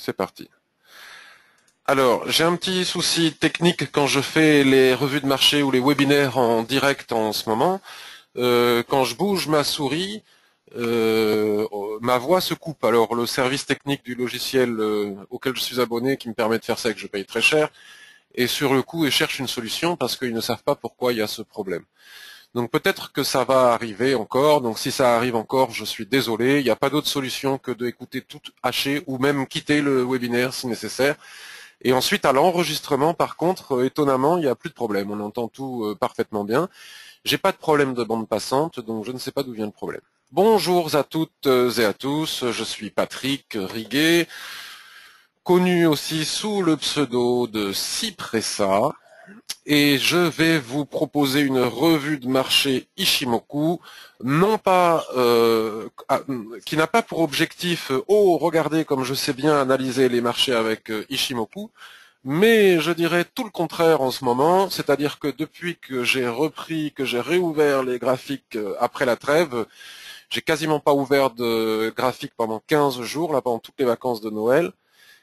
C'est parti. Alors, j'ai un petit souci technique quand je fais les revues de marché ou les webinaires en direct en ce moment. Quand je bouge ma souris, ma voix se coupe. Alors, le service technique du logiciel auquel je suis abonné, qui me permet de faire ça et que je paye très cher, est sur le coup et cherche une solution parce qu'ils ne savent pas pourquoi il y a ce problème. Donc peut-être que ça va arriver encore, donc si ça arrive encore, je suis désolé, il n'y a pas d'autre solution que d'écouter tout haché ou même quitter le webinaire si nécessaire. Et ensuite à l'enregistrement, par contre, étonnamment, il n'y a plus de problème, on entend tout parfaitement bien. J'ai pas de problème de bande passante, donc je ne sais pas d'où vient le problème. Bonjour à toutes et à tous, je suis Patrick Riguet, connu aussi sous le pseudo de Cypressa. Et je vais vous proposer une revue de marché Ishimoku, non pas qui n'a pas pour objectif oh regardez comme je sais bien analyser les marchés avec Ishimoku, mais je dirais tout le contraire en ce moment, c'est-à-dire que depuis que j'ai repris, que j'ai réouvert les graphiques après la trêve, j'ai quasiment pas ouvert de graphiques pendant 15 jours, là pendant toutes les vacances de Noël.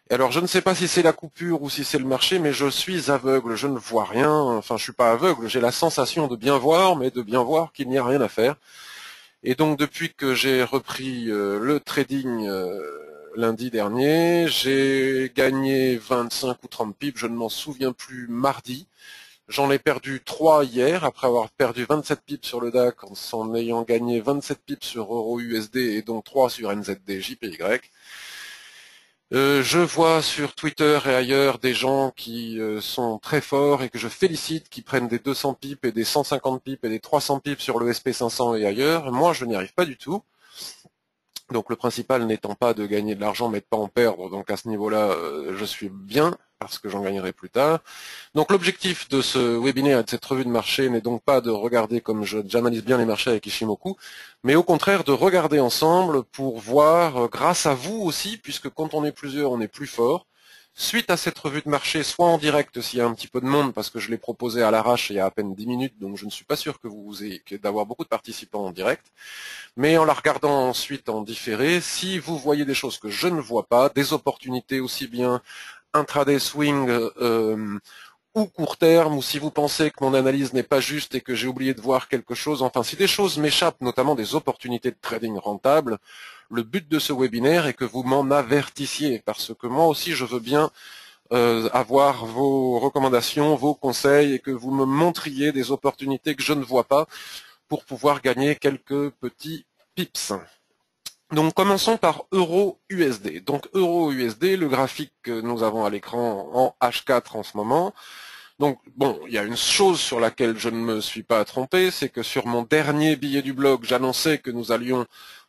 Et alors, je ne sais pas si c'est la coupure ou si c'est le marché, mais je suis aveugle, je ne vois rien. Enfin, je suis pas aveugle, j'ai la sensation de bien voir, mais de bien voir qu'il n'y a rien à faire. Et donc, depuis que j'ai repris le trading lundi dernier, j'ai gagné 25 ou 30 pips, je ne m'en souviens plus, mardi. J'en ai perdu 3 hier, après avoir perdu 27 pips sur le DAX, en ayant gagné 27 pips sur Euro USD et donc 3 sur NZD JPY. Je vois sur Twitter et ailleurs des gens qui sont très forts et que je félicite, qui prennent des 200 pips et des 150 pips et des 300 pips sur le SP500 et ailleurs. Moi, je n'y arrive pas du tout. Donc le principal n'étant pas de gagner de l'argent mais de pas en perdre, donc à ce niveau-là, je suis bien parce que j'en gagnerai plus tard. Donc l'objectif de ce webinaire et de cette revue de marché n'est donc pas de regarder comme j'analyse bien les marchés avec Ishimoku, mais au contraire de regarder ensemble pour voir, grâce à vous aussi, puisque quand on est plusieurs, on est plus fort, suite à cette revue de marché, soit en direct s'il y a un petit peu de monde, parce que je l'ai proposé à l'arrache il y a à peine 10 minutes, donc je ne suis pas sûr que vous ayez d'avoir beaucoup de participants en direct, mais en la regardant ensuite en différé, si vous voyez des choses que je ne vois pas, des opportunités aussi bien intraday swing ou court terme, ou si vous pensez que mon analyse n'est pas juste et que j'ai oublié de voir quelque chose, enfin si des choses m'échappent, notamment des opportunités de trading rentable, le but de ce webinaire est que vous m'en avertissiez, parce que moi aussi je veux bien avoir vos recommandations, vos conseils, et que vous me montriez des opportunités que je ne vois pas, pour pouvoir gagner quelques petits pips. Donc commençons par Euro-USD. Donc Euro-USD, le graphique que nous avons à l'écran en H4 en ce moment. Donc bon, il y a une chose sur laquelle je ne me suis pas trompé, c'est que sur mon dernier billet du blog, j'annonçais que nous allions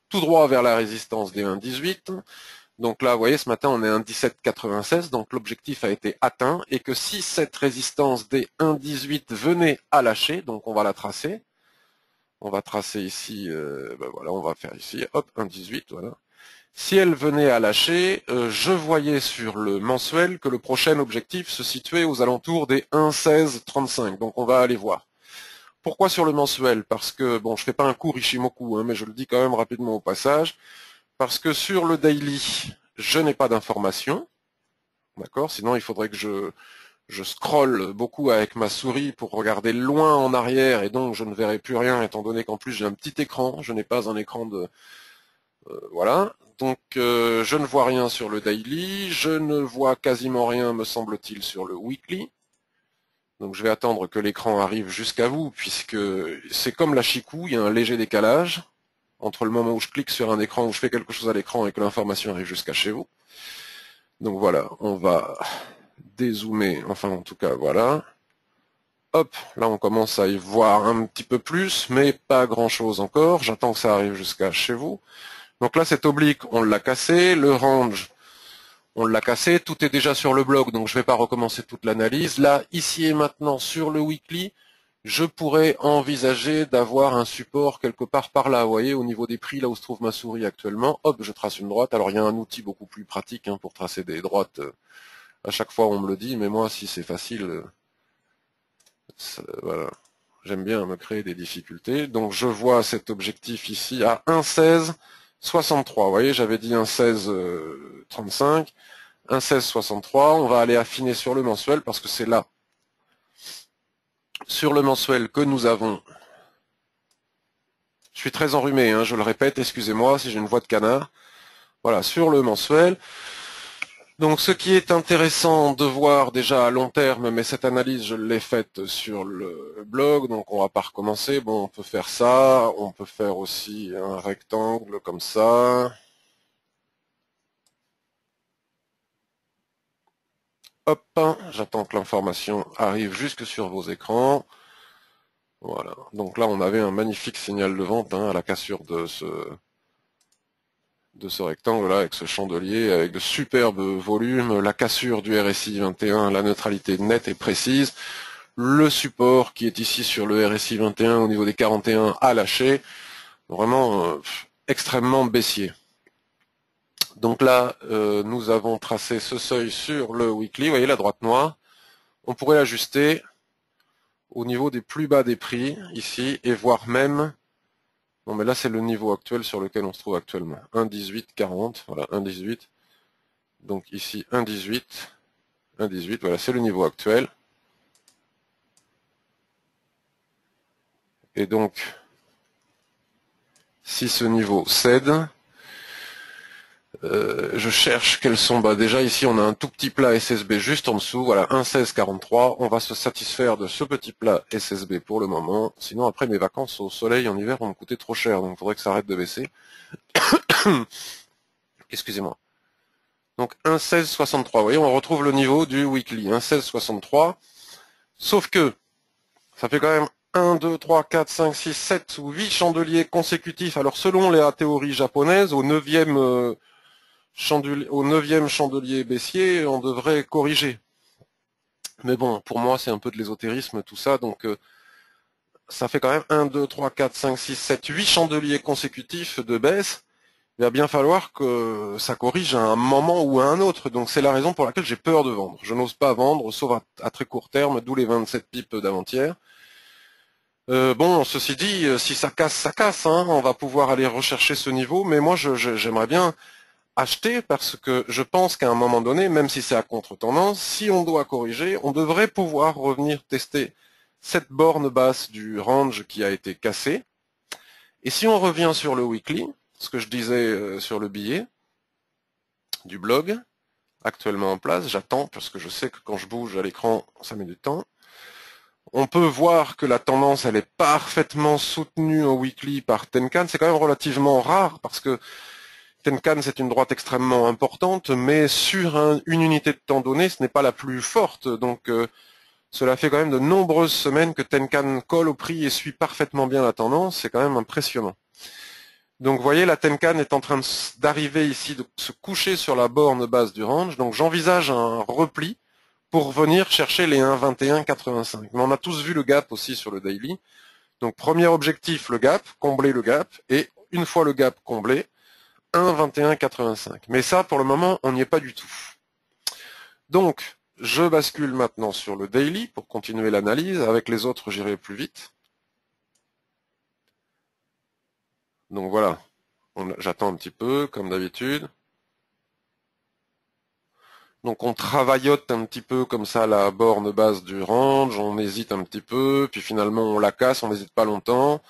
tout droit vers la résistance des 1,18. Donc là, vous voyez, ce matin, on est à 1,1796, donc l'objectif a été atteint, et que si cette résistance des 1,18 venait à lâcher, donc on va la tracer, on va tracer ici, voilà, on va faire ici, hop, 1,18, voilà. Si elle venait à lâcher, je voyais sur le mensuel que le prochain objectif se situait aux alentours des 1,1635. Donc on va aller voir. Pourquoi sur le mensuel? Parce que, bon, je fais pas un cours Ishimoku, hein, mais je le dis quand même rapidement au passage. Parce que sur le daily, je n'ai pas d'informations. D'accord? Sinon, il faudrait que je scrolle beaucoup avec ma souris pour regarder loin en arrière et donc je ne verrai plus rien étant donné qu'en plus j'ai un petit écran, je n'ai pas un écran de... voilà. Donc je ne vois rien sur le daily, je ne vois quasiment rien me semble-t-il sur le weekly. Donc je vais attendre que l'écran arrive jusqu'à vous puisque c'est comme la Chikou, il y a un léger décalage entre le moment où je clique sur un écran, où je fais quelque chose à l'écran et que l'information arrive jusqu'à chez vous. Donc voilà, on va dézoomer, enfin en tout cas voilà. Hop, là on commence à y voir un petit peu plus, mais pas grand chose encore. J'attends que ça arrive jusqu'à chez vous. Donc là cet oblique, on l'a cassé. Le range, on l'a cassé. Tout est déjà sur le blog, donc je ne vais pas recommencer toute l'analyse. Là, ici et maintenant, sur le weekly, je pourrais envisager d'avoir un support quelque part par là. Vous voyez, au niveau des prix, là où se trouve ma souris actuellement. Hop, je trace une droite. Alors il y a un outil beaucoup plus pratique pour tracer des droites. À chaque fois on me le dit, mais moi si c'est facile... voilà. J'aime bien me créer des difficultés. Donc je vois cet objectif ici à 1,1663. Vous voyez, j'avais dit 1,1635. un 16,63. On va aller affiner sur le mensuel parce que c'est là, sur le mensuel, que nous avons... Je suis très enrhumé, hein, je le répète, excusez-moi si j'ai une voix de canard. Voilà, sur le mensuel. Donc ce qui est intéressant de voir déjà à long terme, mais cette analyse je l'ai faite sur le blog, donc on va pas recommencer. Bon, on peut faire ça, on peut faire aussi un rectangle comme ça. Hop, j'attends que l'information arrive jusque sur vos écrans. Voilà, donc là on avait un magnifique signal de vente à la cassure de ce rectangle-là, avec ce chandelier, avec de superbes volumes, la cassure du RSI 21, la neutralité nette et précise, le support qui est ici sur le RSI 21 au niveau des 41 a lâché, vraiment extrêmement baissier. Donc là, nous avons tracé ce seuil sur le weekly, vous voyez la droite noire, on pourrait l'ajuster au niveau des plus bas des prix, ici, et voire même... Non, mais là, c'est le niveau actuel sur lequel on se trouve actuellement. 1,1840, voilà, 1,18. Donc ici, 1,18. 1,18, voilà, c'est le niveau actuel. Et donc, si ce niveau cède, je cherche quels sont... Bah déjà, ici, on a un tout petit plat SSB juste en dessous. Voilà, 1,1643. On va se satisfaire de ce petit plat SSB pour le moment. Sinon, après, mes vacances au soleil en hiver vont me coûter trop cher. Donc, il faudrait que ça arrête de baisser. Excusez-moi. Donc 1,1663, vous voyez, on retrouve le niveau du weekly, 1,1663, sauf que ça fait quand même 1, 2, 3, 4, 5, 6, 7 ou 8 chandeliers consécutifs. Alors selon la théorie japonaise, au 9e chandelier baissier, on devrait corriger. Mais bon, pour moi c'est un peu de l'ésotérisme tout ça, donc ça fait quand même 1, 2, 3, 4, 5, 6, 7, 8 chandeliers consécutifs de baisse. Il va bien falloir que ça corrige à un moment ou à un autre. Donc c'est la raison pour laquelle j'ai peur de vendre. Je n'ose pas vendre, sauf à très court terme, d'où les 27 pipes d'avant-hier. Bon, ceci dit, si ça casse, ça casse. Hein. On va pouvoir aller rechercher ce niveau. Mais moi, j'aimerais bien acheter parce que je pense qu'à un moment donné, même si c'est à contre-tendance, si on doit corriger, on devrait pouvoir revenir tester cette borne basse du range qui a été cassée. Et si on revient sur le weekly, ce que je disais sur le billet du blog, actuellement en place, j'attends parce que je sais que quand je bouge à l'écran, ça met du temps. On peut voir que la tendance, elle est parfaitement soutenue en weekly par Tenkan. C'est quand même relativement rare parce que Tenkan, c'est une droite extrêmement importante, mais sur une unité de temps donnée, ce n'est pas la plus forte. Donc, cela fait quand même de nombreuses semaines que Tenkan colle au prix et suit parfaitement bien la tendance. C'est quand même impressionnant. Donc vous voyez, la Tenkan est en train d'arriver ici, de se coucher sur la borne basse du range. Donc j'envisage un repli pour venir chercher les 1,2185. Mais on a tous vu le gap aussi sur le daily. Donc premier objectif, le gap, combler le gap. Et une fois le gap comblé, 1,2185. Mais ça, pour le moment, on n'y est pas du tout. Donc, je bascule maintenant sur le daily pour continuer l'analyse. Avec les autres, j'irai plus vite. Donc voilà, j'attends un petit peu, comme d'habitude. Donc on travaillote un petit peu comme ça la borne basse du range, on hésite un petit peu, puis finalement on la casse, on n'hésite pas longtemps.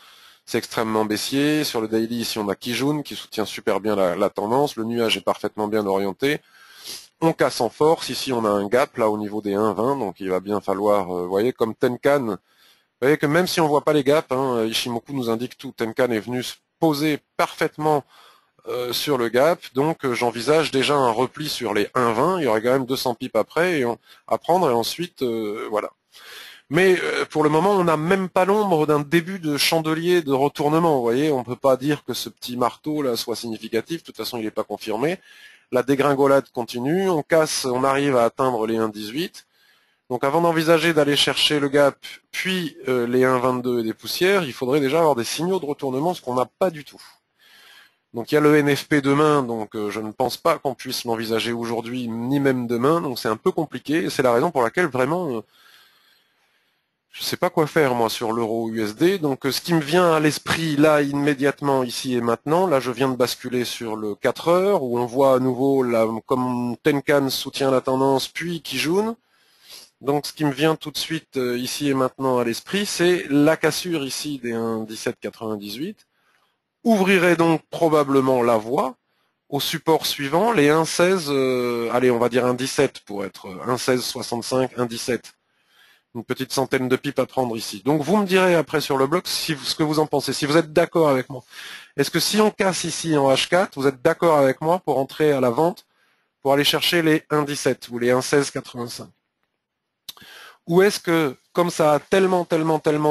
C'est extrêmement baissier. Sur le daily, ici on a Kijun qui soutient super bien la tendance, le nuage est parfaitement bien orienté. On casse en force, ici on a un gap là au niveau des 1,20, donc il va bien falloir, vous voyez, comme Tenkan, vous voyez que même si on ne voit pas les gaps, Ishimoku nous indique tout, Tenkan est venu se poser parfaitement sur le gap, donc j'envisage déjà un repli sur les 1,20, il y aurait quand même 200 pips après à prendre et ensuite voilà. Mais pour le moment on n'a même pas l'ombre d'un début de chandelier de retournement, vous voyez, on ne peut pas dire que ce petit marteau là soit significatif, de toute façon il n'est pas confirmé. La dégringolade continue, on casse, on arrive à atteindre les 1,18. Donc avant d'envisager d'aller chercher le gap, puis les 1,22 et des poussières, il faudrait déjà avoir des signaux de retournement, ce qu'on n'a pas du tout. Donc il y a le NFP demain, donc je ne pense pas qu'on puisse l'envisager aujourd'hui, ni même demain, donc c'est un peu compliqué, et c'est la raison pour laquelle vraiment Je ne sais pas quoi faire moi sur l'euro USD, donc ce qui me vient à l'esprit là immédiatement ici et maintenant, là je viens de basculer sur le 4 heures où on voit à nouveau là, comme Tenkan soutient la tendance puis Kijun. Donc ce qui me vient tout de suite ici et maintenant à l'esprit, c'est la cassure ici des 1,1798, ouvrirait donc probablement la voie au support suivant, les 1,16, allez on va dire 1,17 pour être 1,1665, 1,17. Une petite centaine de pipes à prendre ici. Donc vous me direz après sur le blog ce que vous en pensez, si vous êtes d'accord avec moi. Est-ce que si on casse ici en H4, vous êtes d'accord avec moi pour entrer à la vente, pour aller chercher les 1,17 ou les 1,1685? Ou est-ce que, comme ça a tellement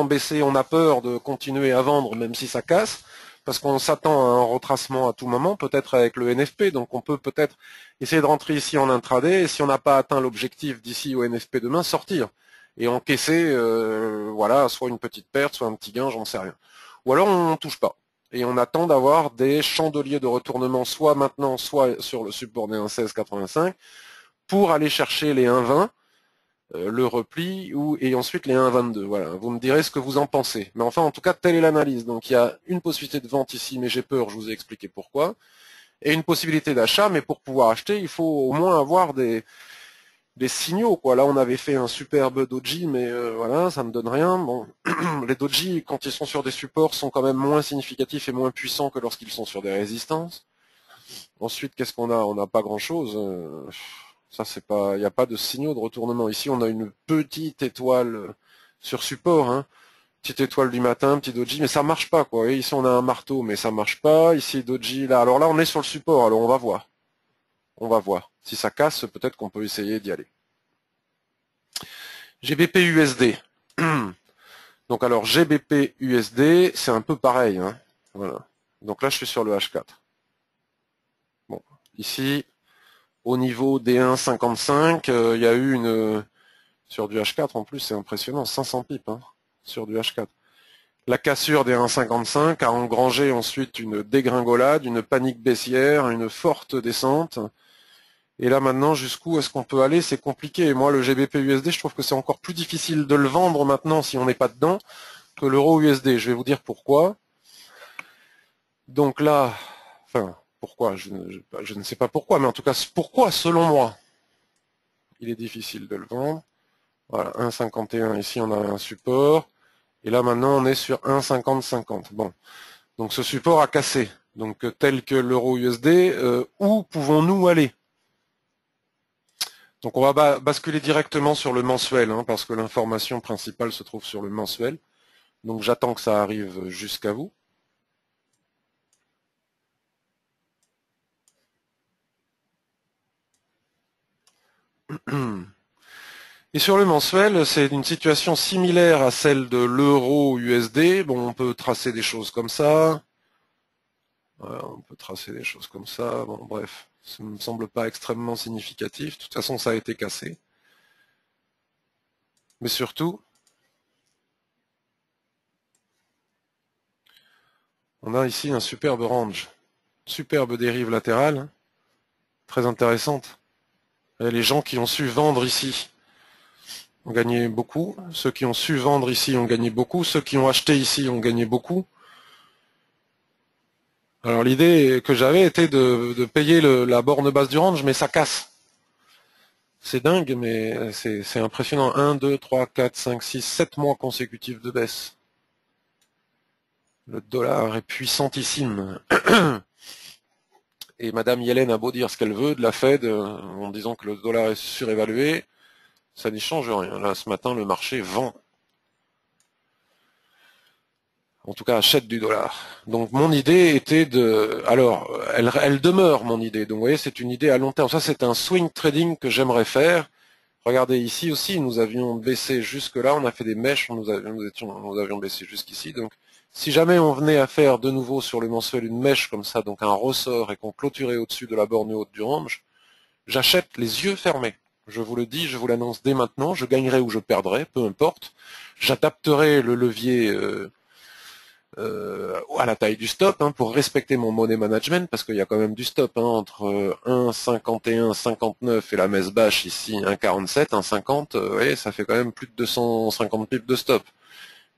baissé, on a peur de continuer à vendre même si ça casse, parce qu'on s'attend à un retracement à tout moment, peut-être avec le NFP, donc on peut peut-être essayer de rentrer ici en intraday, et si on n'a pas atteint l'objectif d'ici au NFP demain, sortir, et encaisser, voilà, soit une petite perte, soit un petit gain, j'en sais rien. Ou alors on ne touche pas, et on attend d'avoir des chandeliers de retournement, soit maintenant, soit sur le support des 1,1685, pour aller chercher les 1,20, le repli et ensuite les 1,22. Voilà, vous me direz ce que vous en pensez. Mais enfin, en tout cas, telle est l'analyse. Donc il y a une possibilité de vente ici, mais j'ai peur, je vous ai expliqué pourquoi, et une possibilité d'achat, mais pour pouvoir acheter, il faut au moins avoir des signaux, quoi. Là, on avait fait un superbe doji, mais voilà, ça ne donne rien. Bon, les doji, quand ils sont sur des supports, sont quand même moins significatifs et moins puissants que lorsqu'ils sont sur des résistances. Ensuite, qu'est-ce qu'on a? On n'a pas grand-chose. Ça, c'est pas, il n'y a pas de signaux de retournement. Ici, on a une petite étoile sur support, hein. Petite étoile du matin, petit doji, mais ça marche pas, quoi. Et ici, on a un marteau, mais ça marche pas. Ici, doji, là. Alors là, on est sur le support. Alors, on va voir. On va voir. Si ça casse, peut-être qu'on peut essayer d'y aller. GBP USD. Donc, alors, GBP USD, c'est un peu pareil, hein. Voilà. Donc là, je suis sur le H4. Bon. Ici, au niveau des 1,55, il y a eu sur du H4 en plus, c'est impressionnant, 500 pips hein, sur du H4. La cassure des 1,55 a engrangé ensuite une dégringolade, une panique baissière, une forte descente. Et là maintenant, jusqu'où est-ce qu'on peut aller? C'est compliqué. Et moi, le GBP USD, je trouve que c'est encore plus difficile de le vendre maintenant si on n'est pas dedans que l'euro USD. Je vais vous dire pourquoi. Donc là, enfin, pourquoi je ne sais pas pourquoi, mais en tout cas, pourquoi selon moi, il est difficile de le vendre. Voilà, 1,51, ici on a un support. Et là maintenant on est sur 1,50-50. Bon, donc ce support a cassé. Donc tel que l'euro USD, où pouvons-nous aller? Donc on va basculer directement sur le mensuel, hein, parce que l'information principale se trouve sur le mensuel. Donc j'attends que ça arrive jusqu'à vous. Et sur le mensuel, c'est une situation similaire à celle de l'euro USD. Bon, on peut tracer des choses comme ça. Voilà, on peut tracer des choses comme ça. Bon, bref, ça ne me semble pas extrêmement significatif. De toute façon, ça a été cassé. Mais surtout, on a ici un superbe range. Superbe dérive latérale, hein, très intéressante. Et les gens qui ont su vendre ici ont gagné beaucoup. Ceux qui ont su vendre ici ont gagné beaucoup. Ceux qui ont acheté ici ont gagné beaucoup. Alors l'idée que j'avais était de payer la borne basse du range, mais ça casse. C'est dingue, mais c'est impressionnant. 1, 2, 3, 4, 5, 6, 7 mois consécutifs de baisse. Le dollar est puissantissime. Et Madame Yellen a beau dire ce qu'elle veut de la Fed, en disant que le dollar est surévalué, ça n'y change rien. Là, ce matin, le marché vend. En tout cas, achète du dollar. Donc mon idée était de... Alors, elle demeure mon idée. Donc vous voyez, c'est une idée à long terme. Ça, c'est un swing trading que j'aimerais faire. Regardez ici aussi, nous avions baissé jusque là, on a fait des mèches, nous avions baissé jusqu'ici. Donc si jamais on venait à faire de nouveau sur le mensuel une mèche comme ça, donc un ressort, et qu'on clôturait au-dessus de la borne haute du range, j'achète les yeux fermés. Je vous le dis, je vous l'annonce dès maintenant, je gagnerai ou je perdrai, peu importe. J'adapterai le levier à la taille du stop, hein, pour respecter mon money management, parce qu'il y a quand même du stop, hein, entre 1,51, 59 et la messe basse ici, 1,47, 1,50, vous voyez, ça fait quand même plus de 250 pips de stop.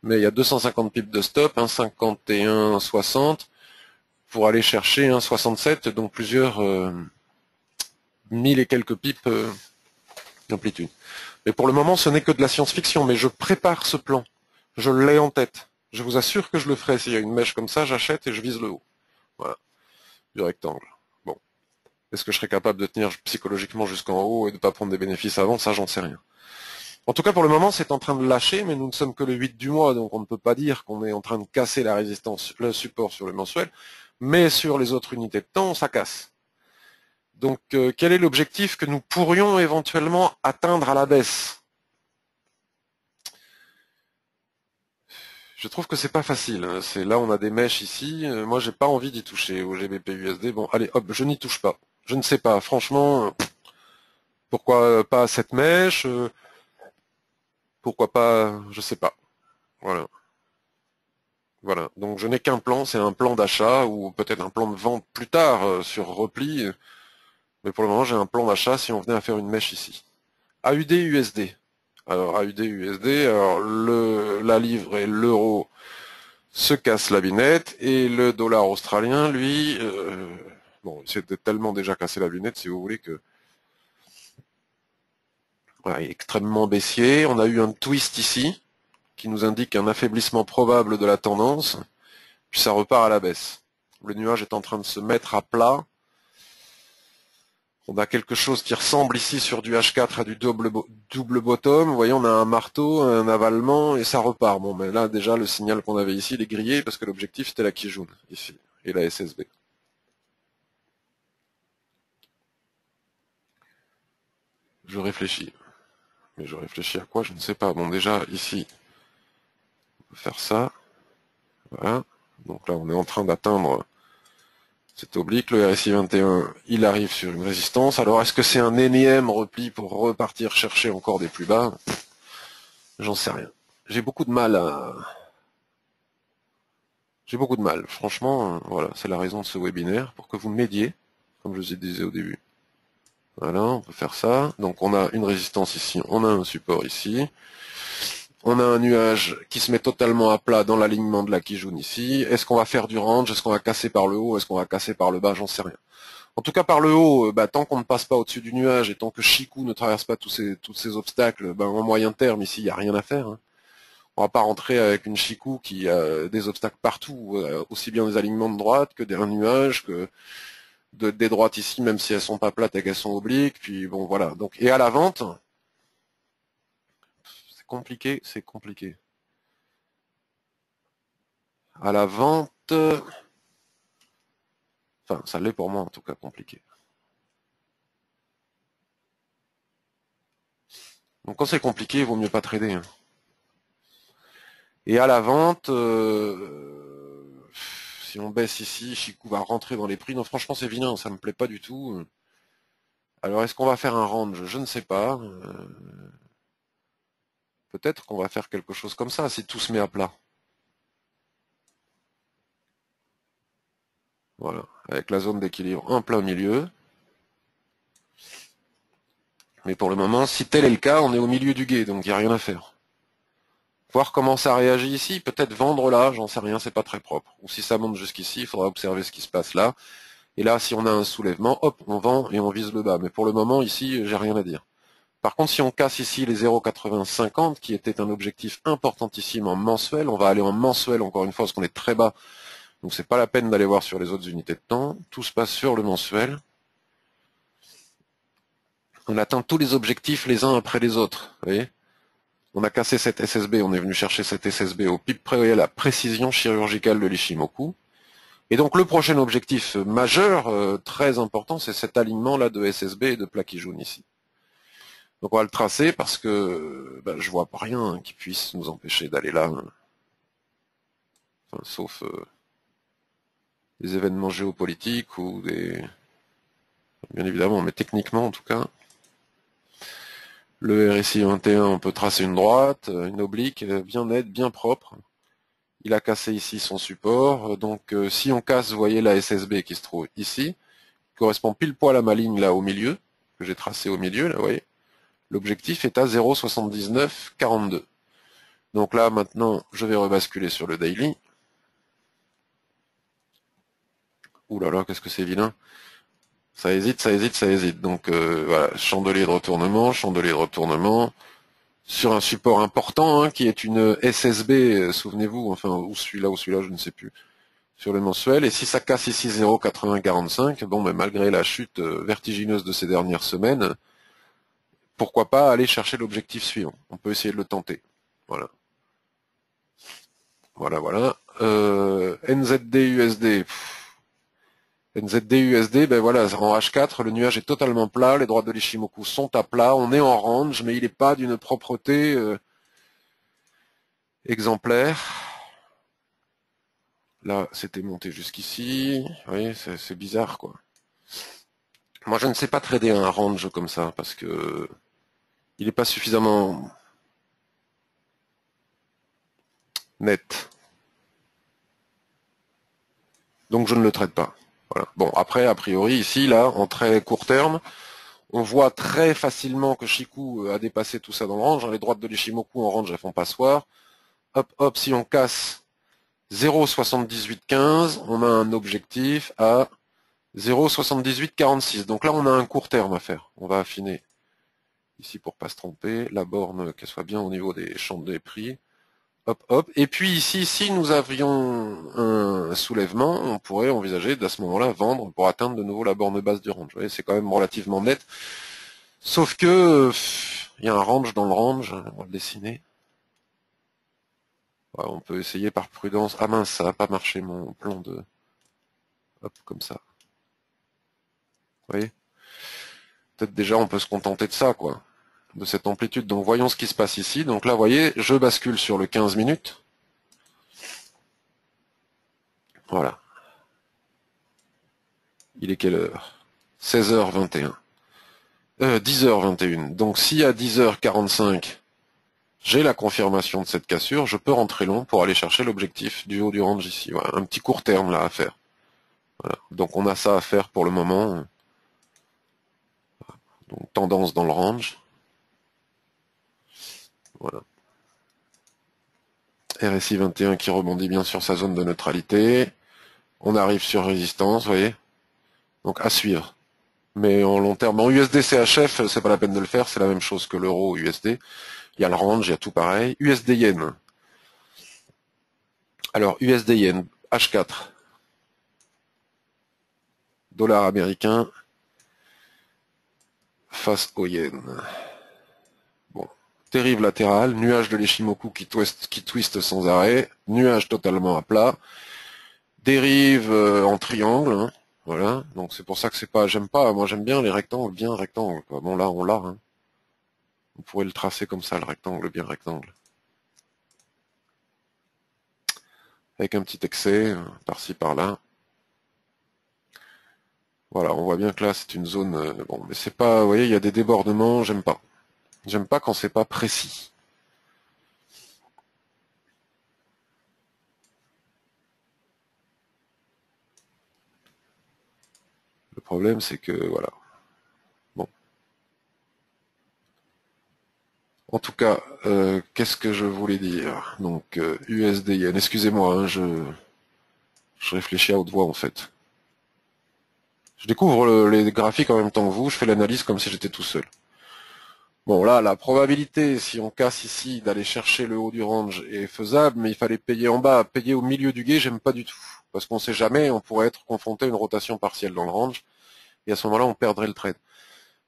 Mais il y a 250 pips de stop, 1,51, 60, pour aller chercher 1,67, donc plusieurs 1000 et quelques pips d'amplitude. Mais pour le moment, ce n'est que de la science-fiction, mais je prépare ce plan. Je l'ai en tête. Je vous assure que je le ferai. S'il y a une mèche comme ça, j'achète et je vise le haut. Voilà, du rectangle. Bon. Est-ce que je serai capable de tenir psychologiquement jusqu'en haut et de ne pas prendre des bénéfices avant? Ça, j'en sais rien. En tout cas, pour le moment, c'est en train de lâcher, mais nous ne sommes que le 8 du mois, donc on ne peut pas dire qu'on est en train de casser la résistance, le support sur le mensuel, mais sur les autres unités de temps, ça casse. Donc, quel est l'objectif que nous pourrions éventuellement atteindre à la baisse? Je trouve que c'est pas facile. C'est là, on a des mèches ici. Moi, j'ai pas envie d'y toucher au GBP USD. Bon, allez, hop, je n'y touche pas. Je ne sais pas. Franchement, pourquoi pas cette mèche? Pourquoi pas? Je sais pas. Voilà. Voilà. Donc, je n'ai qu'un plan. C'est un plan d'achat ou peut-être un plan de vente plus tard sur repli. Mais pour le moment, j'ai un plan d'achat si on venait à faire une mèche ici. AUD USD. Alors, AUD USD. Alors, la livre et l'euro se casse la binette, et le dollar australien, lui, bon, il s'est tellement déjà cassé la binette, si vous voulez, que voilà, il est extrêmement baissier. On a eu un twist ici, qui nous indique un affaiblissement probable de la tendance, puis ça repart à la baisse. Le nuage est en train de se mettre à plat. On a quelque chose qui ressemble ici sur du H4 à du double bottom. Vous voyez, on a un marteau, un avalement, et ça repart. Bon, mais là, déjà, le signal qu'on avait ici, il est grillé, parce que l'objectif, c'était la Kijun, ici, et la SSB. Je réfléchis. Mais je réfléchis à quoi, je ne sais pas. Bon, déjà, ici, on va faire ça. Voilà. Donc là, on est en train d'atteindre cet oblique. Le RSI 21, il arrive sur une résistance. Alors, est-ce que c'est un énième repli pour repartir chercher encore des plus bas? J'en sais rien. J'ai beaucoup de mal à... J'ai beaucoup de mal. Franchement, voilà, c'est la raison de ce webinaire, pour que vous m'aidiez, comme je vous ai disais au début. Voilà, on peut faire ça. Donc on a une résistance ici, on a un support ici. On a un nuage qui se met totalement à plat dans l'alignement de la Kijun ici. Est-ce qu'on va faire du range? Est-ce qu'on va casser par le haut? Est-ce qu'on va casser par le bas? J'en sais rien. En tout cas, par le haut, tant qu'on ne passe pas au-dessus du nuage et tant que Chikou ne traverse pas tous ces obstacles, en moyen terme, ici, il n'y a rien à faire. Hein. On va pas rentrer avec une Chikou qui a des obstacles partout, aussi bien des alignements de droite que un nuage, que des droites ici, même si elles sont pas plates et qu'elles sont obliques. Puis bon, voilà. Donc, et à la vente, c'est compliqué, c'est compliqué. À la vente, enfin, ça l'est pour moi en tout cas, compliqué. Donc quand c'est compliqué, il vaut mieux pas trader. Hein. Et à la vente, si on baisse ici, Chikou va rentrer dans les prix. Non, franchement, c'est vilain, ça me plaît pas du tout. Alors, est-ce qu'on va faire un range? Je ne sais pas. Peut-être qu'on va faire quelque chose comme ça, si tout se met à plat. Voilà, avec la zone d'équilibre en plein milieu. Mais pour le moment, si tel est le cas, on est au milieu du gué, donc il n'y a rien à faire. Voir comment ça réagit ici, peut-être vendre là, j'en sais rien, c'est pas très propre. Ou si ça monte jusqu'ici, il faudra observer ce qui se passe là. Et là, si on a un soulèvement, hop, on vend et on vise le bas. Mais pour le moment, ici, j'ai rien à dire. Par contre, si on casse ici les 0,8050, qui était un objectif importantissime en mensuel, on va aller en mensuel encore une fois, parce qu'on est très bas. Donc c'est pas la peine d'aller voir sur les autres unités de temps. Tout se passe sur le mensuel. On atteint tous les objectifs les uns après les autres. Vous voyez, on a cassé cette SSB, on est venu chercher cette SSB au pip près et à la précision chirurgicale de l'Ishimoku. Et donc le prochain objectif majeur, très important, c'est cet alignement là de SSB et de Plakijun ici. Donc on va le tracer parce que je vois pas rien qui puisse nous empêcher d'aller là. Enfin, sauf des événements géopolitiques ou des... Bien évidemment, mais techniquement en tout cas. Le RSI 21, on peut tracer une droite, une oblique, bien nette, bien propre. Il a cassé ici son support. Donc si on casse, vous voyez la SSB qui se trouve ici, correspond pile poil à ma ligne là au milieu, que j'ai tracée au milieu, là, vous voyez. L'objectif est à 0,7942. Donc là, maintenant, je vais rebasculer sur le daily. Ouh là là, qu'est-ce que c'est vilain. Ça hésite, ça hésite, ça hésite. Donc voilà, chandelier de retournement, chandelier de retournement. Sur un support important, hein, qui est une SSB, souvenez-vous, enfin, ou celui-là, je ne sais plus, sur le mensuel. Et si ça casse ici 0,8045, bon, mais malgré la chute vertigineuse de ces dernières semaines, pourquoi pas aller chercher l'objectif suivant. On peut essayer de le tenter. Voilà. Voilà, voilà. NZD USD. NZD USD, ben voilà, en H4, le nuage est totalement plat, les droites de l'Ishimoku sont à plat, on est en range, mais il n'est pas d'une propreté exemplaire. Là, c'était monté jusqu'ici. Vous voyez, c'est bizarre, quoi. Moi, je ne sais pas trader un range comme ça, parce que il n'est pas suffisamment net. Donc, je ne le trade pas. Voilà. Bon, après, a priori, ici, là, en très court terme, on voit très facilement que Shiku a dépassé tout ça dans le range. Les droites de l'Ishimoku en range, elles font passoire. Hop, hop, si on casse 0,7815, on a un objectif à 0,7846. Donc là, on a un court terme à faire. On va affiner ici pour pas se tromper. La borne, qu'elle soit bien au niveau des champs des prix. Hop, hop. Et puis ici, si nous avions un soulèvement, on pourrait envisager d'à ce moment-là vendre pour atteindre de nouveau la borne basse du range. Vous voyez, c'est quand même relativement net. Sauf que il y a un range dans le range. On va le dessiner. Ouais, on peut essayer par prudence. Ah mince, ça n'a pas marché mon plan de... Hop, comme ça. Vous voyez? Peut-être déjà on peut se contenter de ça, quoi. De cette amplitude. Donc voyons ce qui se passe ici. Donc là, vous voyez, je bascule sur le 15 minutes. Voilà. Il est quelle heure? 16h21. 10h21. Donc si à 10h45, j'ai la confirmation de cette cassure, je peux rentrer long pour aller chercher l'objectif du haut du range ici. Voilà, un petit court terme là à faire. Voilà. Donc on a ça à faire pour le moment. Donc tendance dans le range. Voilà. RSI 21 qui rebondit bien sur sa zone de neutralité. On arrive sur résistance, vous voyez. Donc à suivre. Mais en long terme, en USD CHF, c'est pas la peine de le faire, c'est la même chose que l'euro USD. Il y a le range, il y a tout pareil. USD Yen. Alors USD Yen, H4. Dollar américain face au Yen. Bon. Dérive latérale, nuage de l'Ishimoku qui twist sans arrêt, nuage totalement à plat, dérive en triangle, hein. Voilà, donc c'est pour ça que c'est pas, j'aime pas, moi j'aime bien les rectangles bien rectangles, quoi. Bon là on l'a, hein. On pourrait le tracer comme ça, le rectangle bien rectangle. Avec un petit excès, par-ci par-là. Voilà, on voit bien que là c'est une zone, bon, mais c'est pas, vous voyez, il y a des débordements, j'aime pas. J'aime pas quand c'est pas précis. Le problème c'est que, voilà. Bon. En tout cas, qu'est-ce que je voulais dire? Donc, USD Yen, excusez-moi, hein, je réfléchis à haute voix en fait. Je découvre les graphiques en même temps que vous, je fais l'analyse comme si j'étais tout seul. Bon là, la probabilité, si on casse ici, d'aller chercher le haut du range est faisable, mais il fallait payer en bas. Payer au milieu du gué, j'aime pas du tout. Parce qu'on sait jamais, on pourrait être confronté à une rotation partielle dans le range, et à ce moment-là, on perdrait le trade.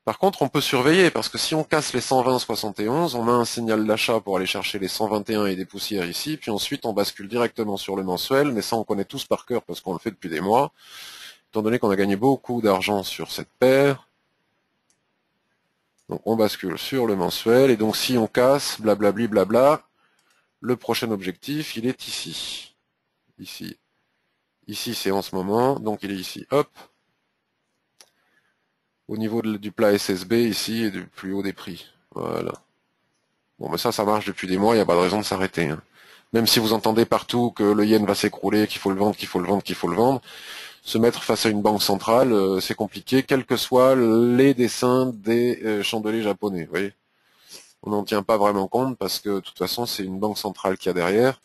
Par contre, on peut surveiller, parce que si on casse les 120,71, on a un signal d'achat pour aller chercher les 121 et des poussières ici, puis ensuite on bascule directement sur le mensuel, mais ça on connaît tous par cœur parce qu'on le fait depuis des mois, étant donné qu'on a gagné beaucoup d'argent sur cette paire. Donc on bascule sur le mensuel, et donc si on casse, blablabli blabla, le prochain objectif, il est ici. Ici. Ici c'est en ce moment, donc il est ici. Hop. Au niveau du plat SSB, ici, et du plus haut des prix. Voilà. Bon, mais ça marche depuis des mois, il n'y a pas de raison de s'arrêter, hein. Même si vous entendez partout que le yen va s'écrouler, qu'il faut le vendre, qu'il faut le vendre, qu'il faut le vendre, se mettre face à une banque centrale, c'est compliqué, quels que soient les dessins des chandeliers japonais, vous voyez. On n'en tient pas vraiment compte parce que de toute façon, c'est une banque centrale qu'il y a derrière.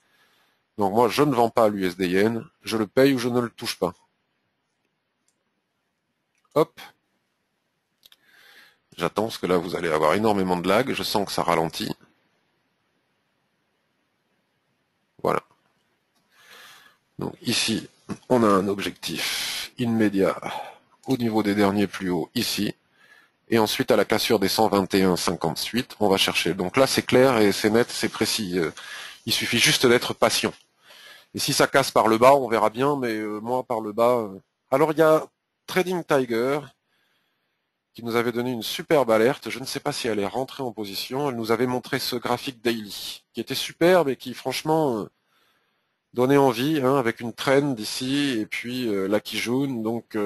Donc moi, je ne vends pas l'USD yen, je le paye ou je ne le touche pas. Hop. J'attends parce que là, vous allez avoir énormément de lag. Je sens que ça ralentit. Voilà. Donc ici, on a un objectif immédiat au niveau des derniers plus hauts, ici. Et ensuite, à la cassure des 121,58, on va chercher. Donc là, c'est clair et c'est net, c'est précis. Il suffit juste d'être patient. Et si ça casse par le bas, on verra bien, mais moi, par le bas... Alors, il y a Trading Tiger qui nous avait donné une superbe alerte. Je ne sais pas si elle est rentrée en position. Elle nous avait montré ce graphique daily, qui était superbe et qui, franchement, donnait envie, hein, avec une trend ici, et puis la Kijun, donc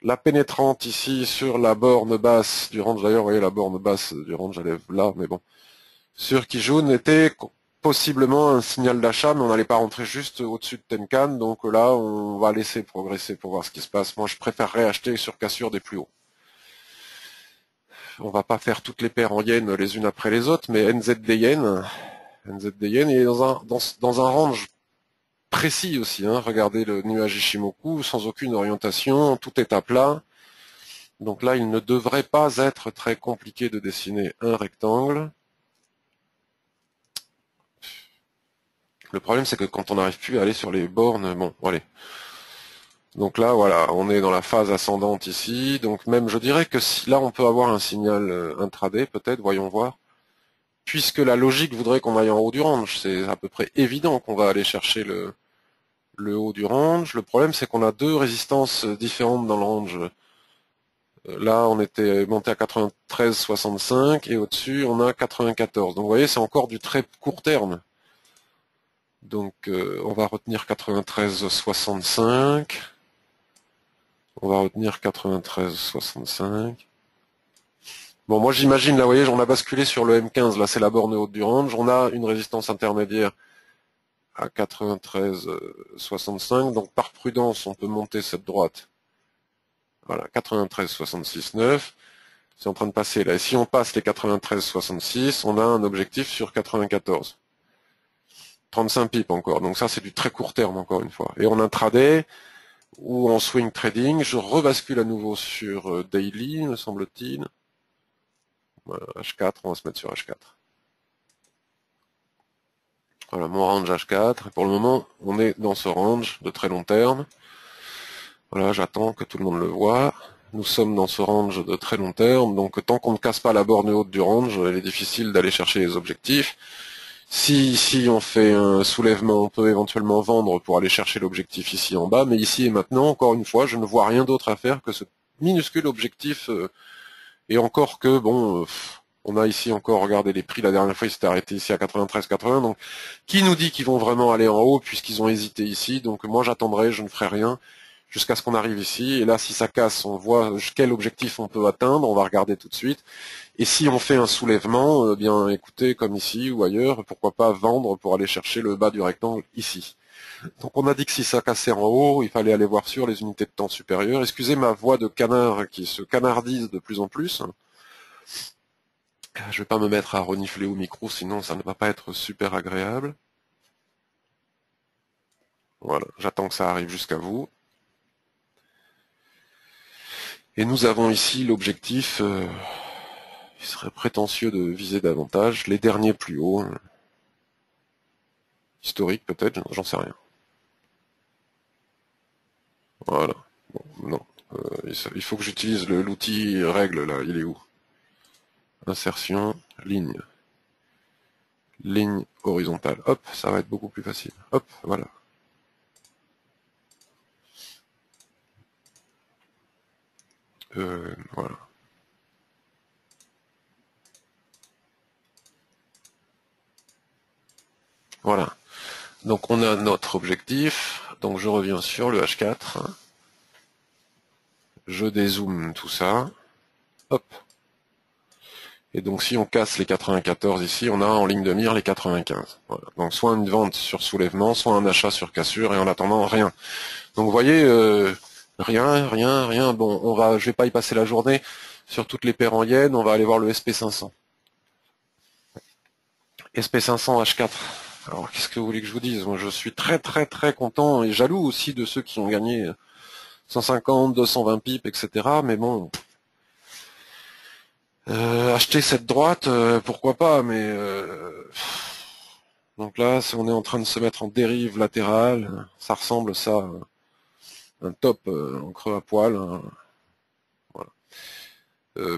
la pénétrante ici sur la borne basse du range. D'ailleurs, vous voyez, la borne basse du range, elle est là, mais bon. Sur Kijun était possiblement un signal d'achat, mais on n'allait pas rentrer juste au-dessus de Tenkan, donc là, on va laisser progresser pour voir ce qui se passe. Moi, je préférerais acheter sur cassure des plus hauts. On va pas faire toutes les paires en yen les unes après les autres, mais NZD yen, il est dans un range précis aussi, hein. Regardez le nuage Ishimoku, sans aucune orientation, tout est à plat. Donc là, il ne devrait pas être très compliqué de dessiner un rectangle. Le problème, c'est que quand on n'arrive plus à aller sur les bornes, bon, allez. Donc là, voilà, on est dans la phase ascendante ici. Donc même, je dirais que si là, on peut avoir un signal intraday, peut-être, voyons voir. Puisque la logique voudrait qu'on aille en haut du range, c'est à peu près évident qu'on va aller chercher le haut du range. Le problème, c'est qu'on a deux résistances différentes dans le range. Là, on était monté à 93,65 et au-dessus, on a 94. Donc, vous voyez, c'est encore du très court terme. Donc, on va retenir 93,65. On va retenir 93,65. Bon, moi, j'imagine, là, vous voyez, on a basculé sur le M15. Là, c'est la borne haute du range. On a une résistance intermédiaire à 93,65. Donc, par prudence, on peut monter cette droite. Voilà, 93,66,9. C'est en train de passer là. Et si on passe les 93,66, on a un objectif sur 94. 35 pips encore. Donc ça, c'est du très court terme, encore une fois. Et en intraday, ou en swing trading, je rebascule à nouveau sur daily, me semble-t-il. Voilà, H4, on va se mettre sur H4. Voilà, mon range H4. Et pour le moment, on est dans ce range de très long terme. Voilà, j'attends que tout le monde le voit. Nous sommes dans ce range de très long terme, donc tant qu'on ne casse pas la borne haute du range, il est difficile d'aller chercher les objectifs. Si ici on fait un soulèvement, on peut éventuellement vendre pour aller chercher l'objectif ici en bas, mais ici et maintenant, encore une fois, je ne vois rien d'autre à faire que ce minuscule objectif, et encore que, bon, on a ici encore, regardez les prix, la dernière fois ils s'étaient arrêtés ici à 93,80, donc qui nous dit qu'ils vont vraiment aller en haut puisqu'ils ont hésité ici, donc moi j'attendrai, je ne ferai rien, jusqu'à ce qu'on arrive ici, et là si ça casse, on voit quel objectif on peut atteindre, on va regarder tout de suite, et si on fait un soulèvement, eh bien écoutez, comme ici ou ailleurs, pourquoi pas vendre pour aller chercher le bas du rectangle ici. Donc on a dit que si ça cassait en haut, il fallait aller voir sur les unités de temps supérieures. Excusez ma voix de canard qui se canardise de plus en plus. Je vais pas me mettre à renifler au micro, sinon ça ne va pas être super agréable. Voilà, j'attends que ça arrive jusqu'à vous. Et nous avons ici l'objectif, il serait prétentieux de viser davantage, les derniers plus hauts. Historique peut-être, j'en sais rien. Voilà. Bon, non. Il faut que j'utilise l'outil règle là, il est où? Insertion, ligne. Ligne horizontale. Hop, ça va être beaucoup plus facile. Hop, voilà. Voilà. Voilà. Donc on a notre objectif. Donc je reviens sur le H4. Je dézoome tout ça. Hop. Et donc si on casse les 94 ici, on a en ligne de mire les 95. Voilà. Donc soit une vente sur soulèvement, soit un achat sur cassure, et en attendant, rien. Donc vous voyez, rien. Bon, je vais pas y passer la journée sur toutes les paires en yens, on va aller voir le SP500. SP500 H4. Alors qu'est-ce que vous voulez que je vous dise? Moi je suis très content et jaloux aussi de ceux qui ont gagné 150, 220 pips, etc. Mais bon, acheter cette droite, pourquoi pas, mais donc là, on est en train de se mettre en dérive latérale, ça ressemble ça à un top en creux à poil, hein. Voilà.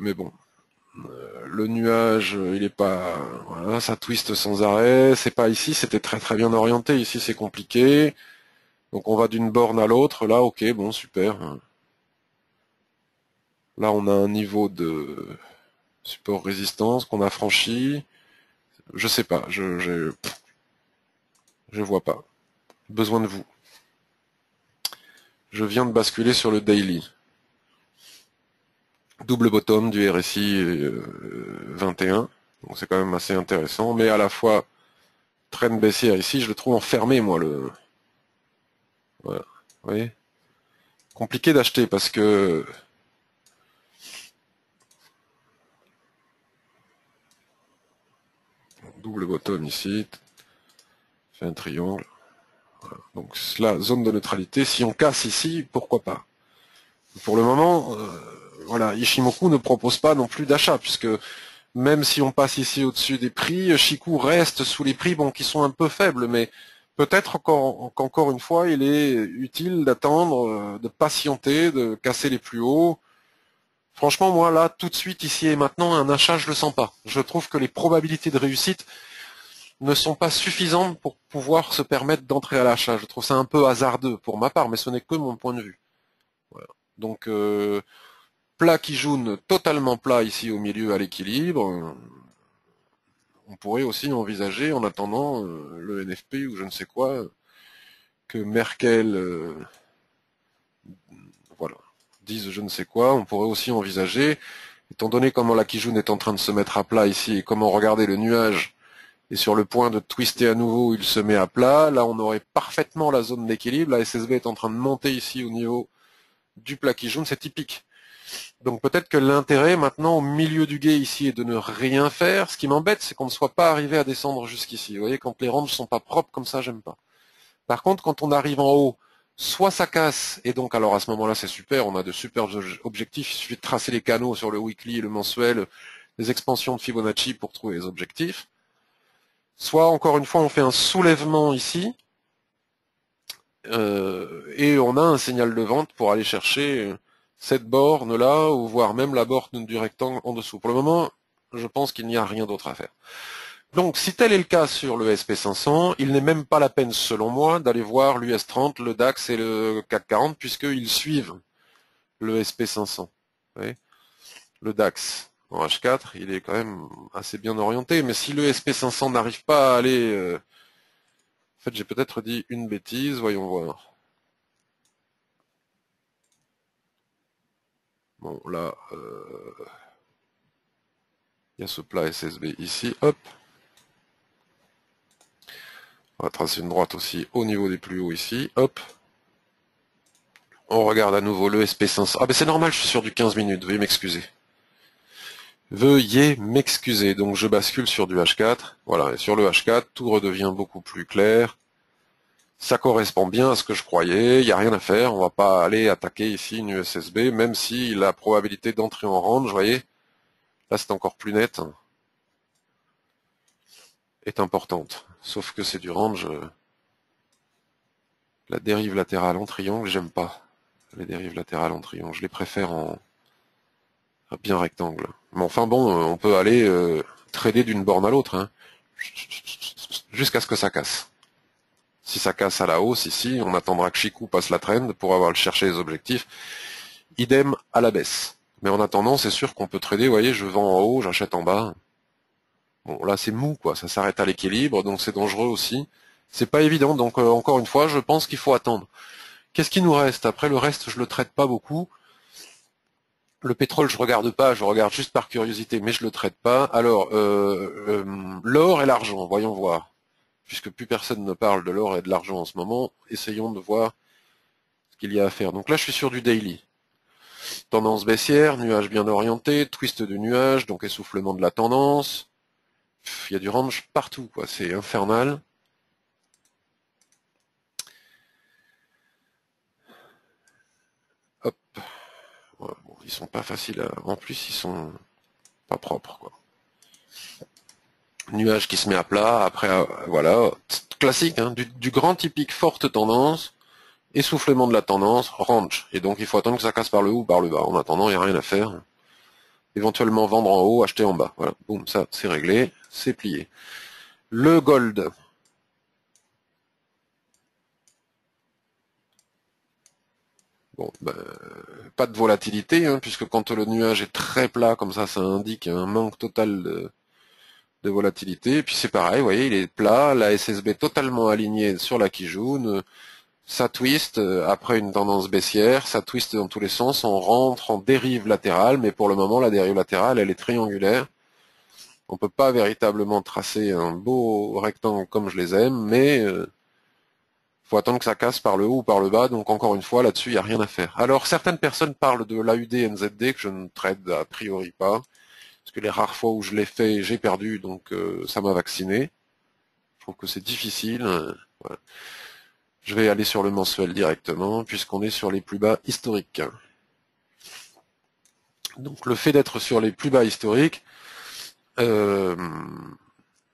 Mais bon, le nuage, il est pas, voilà, ça twiste sans arrêt, c'est pas ici, c'était très bien orienté, ici c'est compliqué, donc on va d'une borne à l'autre, là, ok, bon, super. Là, on a un niveau de support résistance qu'on a franchi, je sais pas, je vois pas. Besoin de vous. Je viens de basculer sur le daily. Double bottom du RSI 21. Donc c'est quand même assez intéressant. Mais à la fois, trend baissière ici, je le trouve enfermé, moi. Voilà. Vous voyez, compliqué d'acheter parce que double bottom ici, fait un triangle. Voilà. Donc la zone de neutralité, si on casse ici, pourquoi pas. Pour le moment, voilà, Ishimoku ne propose pas non plus d'achat, puisque même si on passe ici au-dessus des prix, Chikou reste sous les prix, bon, qui sont un peu faibles, mais peut-être qu'encore une fois, il est utile d'attendre, de patienter, de casser les plus hauts. Franchement, moi, là, tout de suite, ici et maintenant, un achat, je le sens pas. Je trouve que les probabilités de réussite ne sont pas suffisantes pour pouvoir se permettre d'entrer à l'achat. Je trouve ça un peu hasardeux pour ma part, mais ce n'est que mon point de vue. Voilà. Donc, plat qui jaune totalement plat ici au milieu à l'équilibre. On pourrait aussi envisager, en attendant le NFP ou je ne sais quoi, que Merkel voilà, dise je ne sais quoi. On pourrait aussi envisager, étant donné comment la Kijun est en train de se mettre à plat ici, et comment regardez le nuage est sur le point de twister à nouveau, il se met à plat. Là, on aurait parfaitement la zone d'équilibre. La SSB est en train de monter ici au niveau du plat Kijun, c'est typique. Donc peut-être que l'intérêt maintenant au milieu du gué ici est de ne rien faire. Ce qui m'embête, c'est qu'on ne soit pas arrivé à descendre jusqu'ici. Vous voyez, quand les ranges sont pas propres comme ça, j'aime pas. Par contre, quand on arrive en haut, soit ça casse, et donc alors à ce moment-là c'est super, on a de super objectifs, il suffit de tracer les canaux sur le weekly, le mensuel, les expansions de Fibonacci pour trouver les objectifs. Soit encore une fois on fait un soulèvement ici, et on a un signal de vente pour aller chercher cette borne-là, ou voire même la borne du rectangle en dessous. Pour le moment, je pense qu'il n'y a rien d'autre à faire. Donc, si tel est le cas sur le SP500, il n'est même pas la peine, selon moi, d'aller voir l'US30, le DAX et le CAC 40, puisqu'ils suivent le SP500. Vous voyez, le DAX en H4, il est quand même assez bien orienté, mais si le SP500 n'arrive pas à aller... En fait, j'ai peut-être dit une bêtise, voyons voir. Bon, là, il y a ce plat SSB ici, hop. On va tracer une droite aussi au niveau des plus hauts ici, hop. On regarde à nouveau le SP500. Ah ben c'est normal, je suis sur du 15 minutes, veuillez m'excuser. Veuillez m'excuser, donc je bascule sur du H4. Voilà, et sur le H4, tout redevient beaucoup plus clair. Ça correspond bien à ce que je croyais, il n'y a rien à faire, on va pas aller attaquer ici une USSB, même si la probabilité d'entrer en range, vous voyez, là c'est encore plus net, est importante. Sauf que c'est du range, la dérive latérale en triangle, j'aime pas. Les dérives latérales en triangle, je les préfère en bien rectangle. Mais enfin bon, on peut aller trader d'une borne à l'autre, hein, jusqu'à ce que ça casse. Si ça casse à la hausse ici, on attendra que Chikou passe la trend pour avoir cherché les objectifs. Idem à la baisse. Mais en attendant, c'est sûr qu'on peut trader, vous voyez, je vends en haut, j'achète en bas. Bon, là c'est mou, quoi, ça s'arrête à l'équilibre, donc c'est dangereux aussi. C'est pas évident, donc encore une fois, je pense qu'il faut attendre. Qu'est-ce qui nous reste? Après, le reste, je le traite pas beaucoup. Le pétrole, je regarde pas, je regarde juste par curiosité, mais je le traite pas. Alors, l'or et l'argent, voyons voir. Puisque plus personne ne parle de l'or et de l'argent en ce moment, essayons de voir ce qu'il y a à faire. Donc là, je suis sur du daily. Tendance baissière, nuage bien orienté, twist du nuage, donc essoufflement de la tendance. Il y a du range partout, quoi. C'est infernal. Hop. Ouais, bon, ils sont pas faciles à... En plus, ils sont pas propres, quoi. Nuage qui se met à plat, après, voilà, classique, hein, du grand typique forte tendance, essoufflement de la tendance, range. Et donc, il faut attendre que ça casse par le haut ou par le bas. En attendant, il n'y a rien à faire. Éventuellement vendre en haut, acheter en bas. Voilà, boum, ça, c'est réglé, c'est plié. Le gold. Bon, ben, pas de volatilité, hein, puisque quand le nuage est très plat, comme ça indique un manque total de volatilité. Et puis c'est pareil, vous voyez, il est plat, la SSB totalement alignée sur la Kijun, ça twist après une tendance baissière, ça twist dans tous les sens, on rentre en dérive latérale, mais pour le moment, la dérive latérale, elle est triangulaire. On peut pas véritablement tracer un beau rectangle comme je les aime, mais faut attendre que ça casse par le haut ou par le bas, donc encore une fois, là-dessus, il n'y a rien à faire. Alors, certaines personnes parlent de l'AUD NZD, que je ne traite a priori pas, parce que les rares fois où je l'ai fait, j'ai perdu, donc ça m'a vacciné. Je trouve que c'est difficile. Voilà. Je vais aller sur le mensuel directement, puisqu'on est sur les plus bas historiques. Donc le fait d'être sur les plus bas historiques euh,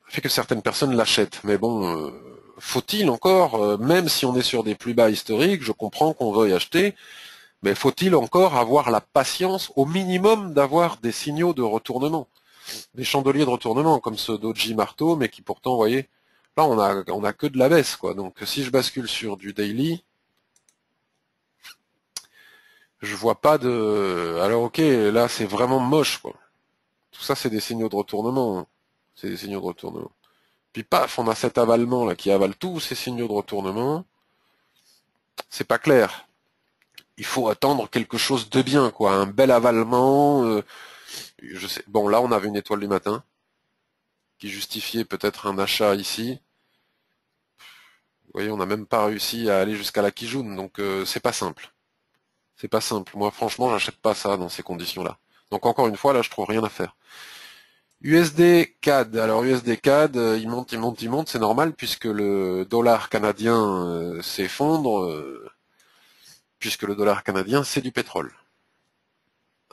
fait que certaines personnes l'achètent. Mais bon, faut-il encore, même si on est sur des plus bas historiques, je comprends qu'on veuille acheter, mais faut-il encore avoir la patience au minimum d'avoir des signaux de retournement, des chandeliers de retournement comme ce Doji Marteau, mais qui pourtant, vous voyez, là on a que de la baisse, quoi. Donc si je bascule sur du daily, je vois pas de. Alors ok, là c'est vraiment moche, quoi. Tout ça c'est des signaux de retournement, hein. C'est des signaux de retournement. Puis paf, on a cet avalement là qui avale tous ces signaux de retournement. C'est pas clair. Il faut attendre quelque chose de bien, quoi. Un bel avalement. Je sais. Bon, là, on avait une étoile du matin qui justifiait peut-être un achat ici. Vous voyez, on n'a même pas réussi à aller jusqu'à la Kijun, donc c'est pas simple. C'est pas simple. Moi, franchement, j'achète pas ça dans ces conditions-là. Donc encore une fois, là, je trouve rien à faire. USD CAD. Alors USD CAD, il monte, il monte, il monte, c'est normal puisque le dollar canadien s'effondre, puisque le dollar canadien c'est du pétrole.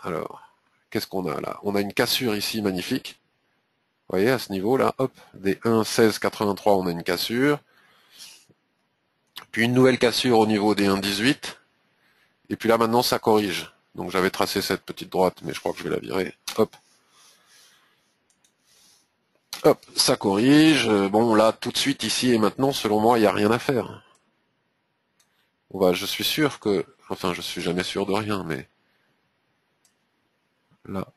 Alors, qu'est-ce qu'on a là? On a une cassure ici magnifique. Vous voyez, à ce niveau-là, hop, des 1,1683, on a une cassure. Puis une nouvelle cassure au niveau des 1,18. Et puis là, maintenant, ça corrige. Donc j'avais tracé cette petite droite, mais je crois que je vais la virer. Hop. Hop, ça corrige. Bon, là, tout de suite, ici et maintenant, selon moi, il n'y a rien à faire. Je suis sûr que... Enfin, je suis jamais sûr de rien, mais... Là,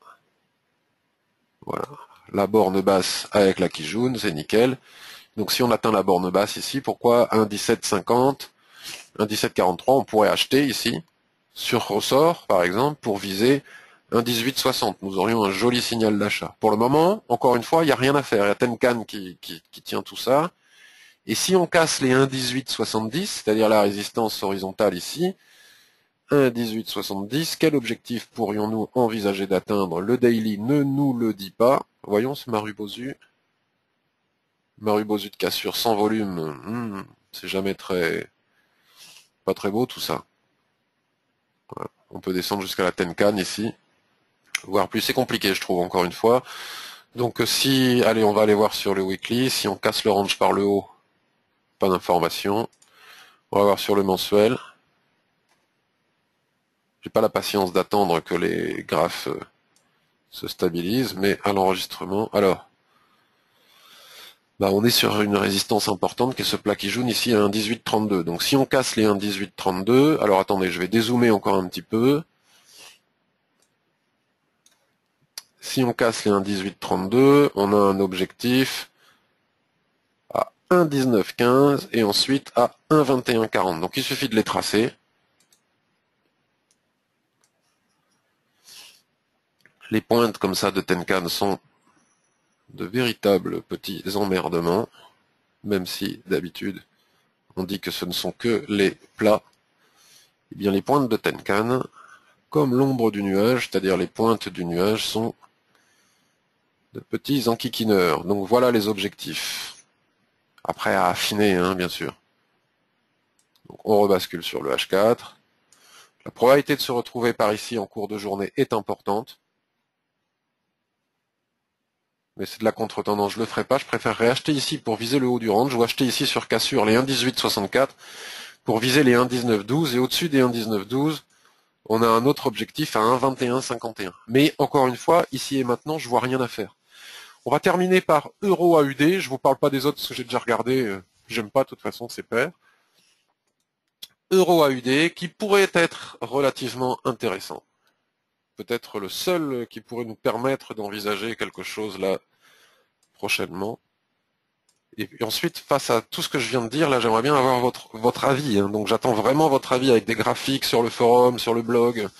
voilà. La borne basse avec la Kijun, c'est nickel. Donc si on atteint la borne basse ici, pourquoi 1,1750, 1,1743, on pourrait acheter ici, sur ressort par exemple, pour viser 1,1860. Nous aurions un joli signal d'achat. Pour le moment, encore une fois, il n'y a rien à faire. Il y a Tenkan qui tient tout ça. Et si on casse les 1,1870, c'est-à-dire la résistance horizontale ici, 1,1870, quel objectif pourrions-nous envisager d'atteindre? Le daily ne nous le dit pas. Voyons ce Marubozu. Marubozu de cassure sans volume, c'est jamais pas très beau tout ça. Voilà. On peut descendre jusqu'à la Tenkan ici, voire plus. C'est compliqué, je trouve, encore une fois. Donc si, allez, on va aller voir sur le weekly. Si on casse le range par le haut, pas d'information. On va voir sur le mensuel. J'ai pas la patience d'attendre que les graphes se stabilisent, mais à l'enregistrement. Alors, on est sur une résistance importante qui est ce plat qui joue ici à 1,1832. Donc si on casse les 1,1832, alors attendez, je vais dézoomer encore un petit peu. Si on casse les 1,1832, on a un objectif à 1,1915 et ensuite à 1,2140. Donc il suffit de les tracer. Les pointes comme ça de Tenkan sont de véritables petits emmerdements, même si d'habitude on dit que ce ne sont que les plats. Eh bien les pointes de Tenkan, comme l'ombre du nuage, c'est-à-dire les pointes du nuage, sont de petits enquiquineurs. Donc voilà les objectifs. Après à affiner, hein, bien sûr. Donc on rebascule sur le H4. La probabilité de se retrouver par ici en cours de journée est importante. Mais c'est de la contre-tendance, je le ferai pas. Je préférerais acheter ici pour viser le haut du range, ou acheter ici sur cassure les 1,1864 pour viser les 1,1912, et au-dessus des 1,1912, on a un autre objectif à 1,2151. Mais encore une fois, ici et maintenant, je vois rien à faire. On va terminer par Euro AUD. Je vous parle pas des autres parce que j'ai déjà regardé. J'aime pas, de toute façon, c'est pair. Euro AUD qui pourrait être relativement intéressant. Peut-être le seul qui pourrait nous permettre d'envisager quelque chose là prochainement. Et puis ensuite, face à tout ce que je viens de dire, là, j'aimerais bien avoir votre avis. Hein. Donc j'attends vraiment votre avis avec des graphiques sur le forum, sur le blog.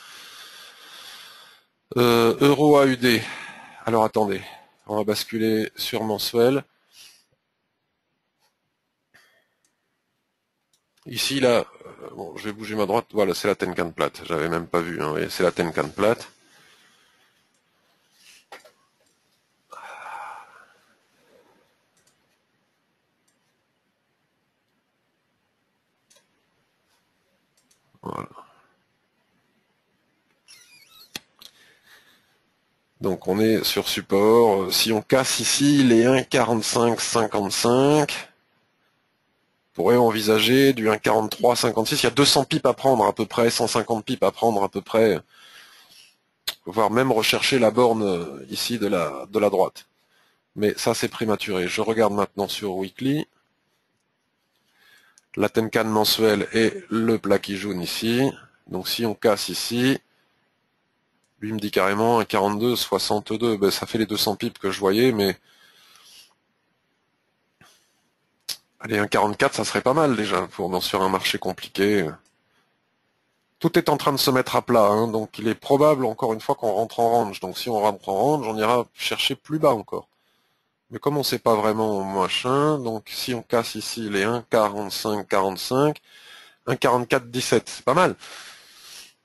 Euro AUD. Alors attendez, on va basculer sur mensuel. Ici, là, bon, je vais bouger ma droite. Voilà, c'est la Tenkan plate. J'avais même pas vu. Hein, c'est la Tenkan plate. Voilà. Donc on est sur support. Si on casse ici les 1,45,55, on pourrait envisager du 1,43,56. Il y a 200 pips à prendre à peu près, 150 pips à prendre à peu près, voire même rechercher la borne ici de la droite. Mais ça c'est prématuré. Je regarde maintenant sur Weekly. La Tenkan mensuelle et le plat qui jaune ici. Donc si on casse ici, lui me dit carrément un 42,62. Ben, ça fait les 200 pips que je voyais, mais allez, un 44, ça serait pas mal déjà sur un marché compliqué. Tout est en train de se mettre à plat, hein, donc il est probable encore une fois qu'on rentre en range. Donc si on rentre en range, on ira chercher plus bas encore. Mais comme on ne sait pas vraiment machin, donc si on casse ici les 1,45,45, 1,44,17, c'est pas mal.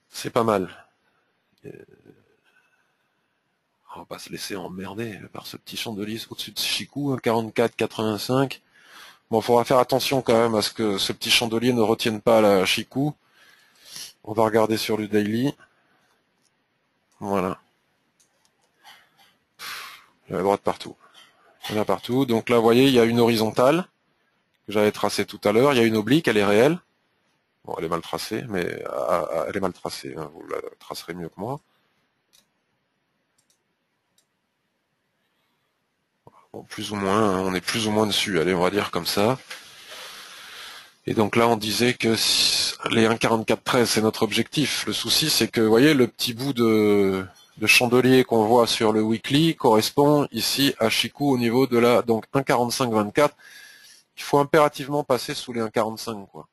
C'est pas mal. On va pas se laisser emmerder par ce petit chandelier au-dessus de Chikou, 1,44,85. Bon, il faudra faire attention quand même à ce que ce petit chandelier ne retienne pas la Chikou. On va regarder sur le daily. Voilà. Il y a la droite partout. Il y en a partout. Donc là, vous voyez, il y a une horizontale que j'avais tracée tout à l'heure. Il y a une oblique, elle est réelle. Bon, elle est mal tracée, mais elle est mal tracée. Hein. Vous la tracerez mieux que moi. Bon, plus ou moins, hein, on est plus ou moins dessus. Allez, on va dire comme ça. Et donc là, on disait que les 1,44,13, c'est notre objectif. Le souci, c'est que, vous voyez, le petit bout de chandelier qu'on voit sur le weekly correspond ici à Chikou au niveau de la donc 1,45,24. Il faut impérativement passer sous les 1,45, quoi.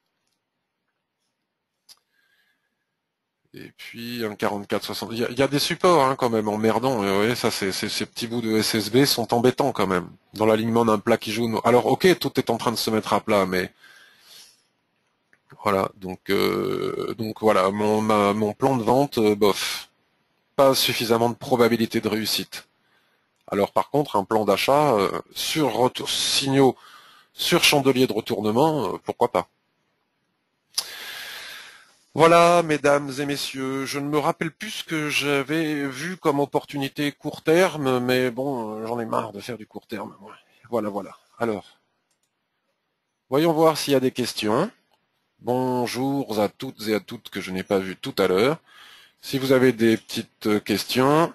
Et puis 1,44,60. Il y a des supports hein, quand même emmerdants. Vous voyez, ça, ces petits bouts de SSB sont embêtants quand même. Dans l'alignement d'un plat qui joue. Alors ok, tout est en train de se mettre à plat, mais voilà, donc voilà, mon plan de vente, bof, pas suffisamment de probabilité de réussite. Alors par contre, un plan d'achat sur signaux sur chandelier de retournement, pourquoi pas. Voilà, mesdames et messieurs, je ne me rappelle plus ce que j'avais vu comme opportunité court terme, mais bon, j'en ai marre de faire du court terme. Voilà, voilà. Alors, voyons voir s'il y a des questions. Bonjour à toutes et à toutes que je n'ai pas vues tout à l'heure. Si vous avez des petites questions.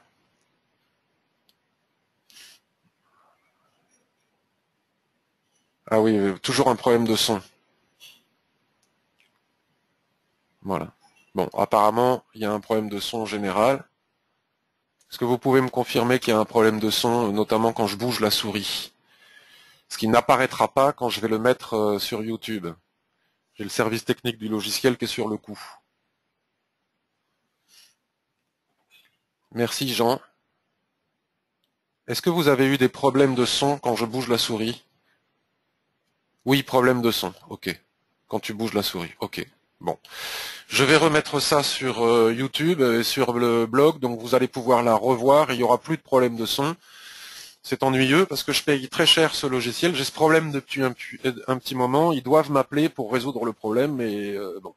Ah oui, toujours un problème de son. Voilà. Bon, apparemment, il y a un problème de son général. Est-ce que vous pouvez me confirmer qu'il y a un problème de son, notamment quand je bouge la souris? Ce qui n'apparaîtra pas quand je vais le mettre sur YouTube. J'ai le service technique du logiciel qui est sur le coup. Merci Jean. Est-ce que vous avez eu des problèmes de son quand je bouge la souris? Oui, problème de son, ok. Quand tu bouges la souris, ok. Bon. Je vais remettre ça sur YouTube et sur le blog, donc vous allez pouvoir la revoir et il n'y aura plus de problème de son. C'est ennuyeux parce que je paye très cher ce logiciel. J'ai ce problème depuis un petit moment. Ils doivent m'appeler pour résoudre le problème, mais bon.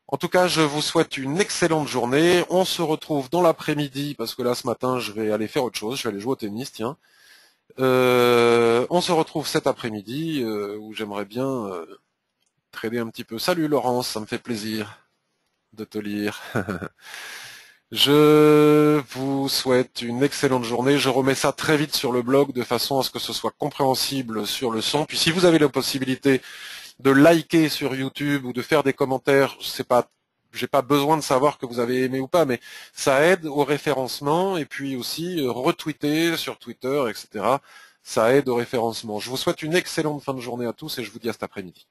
En tout cas, je vous souhaite une excellente journée. On se retrouve dans l'après-midi, parce que là, ce matin, je vais aller faire autre chose. Je vais aller jouer au tennis, tiens. On se retrouve cet après-midi, où j'aimerais bien trader un petit peu. Salut Laurence, ça me fait plaisir de te lire. Je vous souhaite une excellente journée. Je remets ça très vite sur le blog de façon à ce que ce soit compréhensible sur le son. Puis si vous avez la possibilité de liker sur YouTube ou de faire des commentaires, j'ai pas besoin de savoir que vous avez aimé ou pas, mais ça aide au référencement et puis aussi retweeter sur Twitter, etc. Ça aide au référencement. Je vous souhaite une excellente fin de journée à tous et je vous dis à cet après-midi.